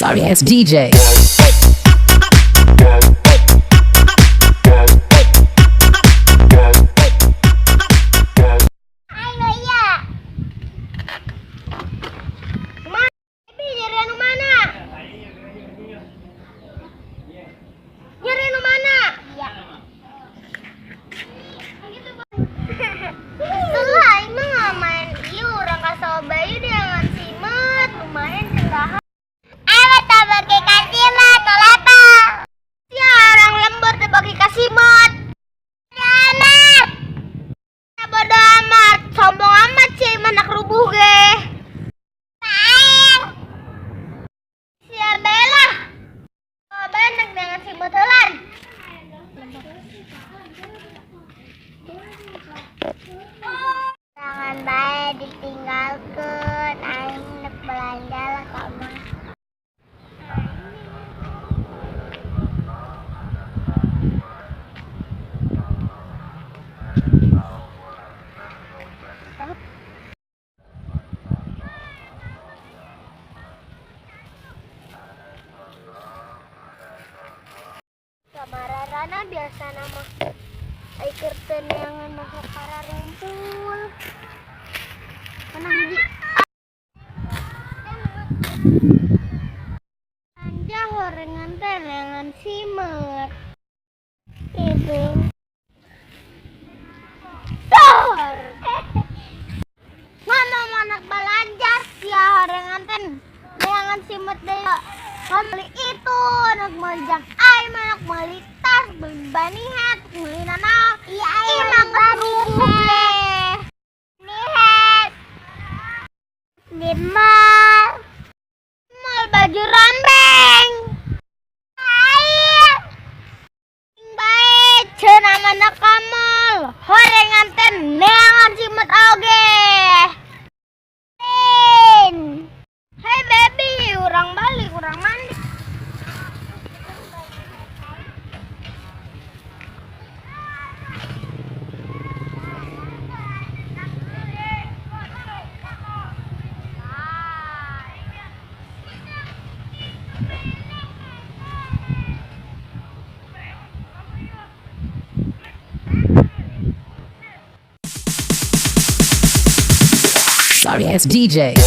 Sorry ass DJ. Bayu dengan simet lumayan cendahan. Awet tak pakai kasimat, tolapa. Ya orang lembur tak pakai kasimat. Amat. Bodo amat, sombong amat sih manak rubuh ge. Sayang. Siar bela. Oh benek dengan simet helan. Jangan baik ditinggalkan, aing nek belanja lah kamu. Samararana biasa nama Aiker teneangan masuk para rumpul. Menang gigi. Anja horengan teneangan simet. Itu. Dor. Ngomong anak belajar sia horengan teneangan simet deh. Beli itu, nak beli jam air, nak beli tas, beli banihat, beli nanak. Iya, emang kerupuk nihat di mall baju rambeng. Air baik, cenah mana kamal, horengan ten neangan simet oge. Hey baby, urang balik, urang mandi. Sorry ass DJ.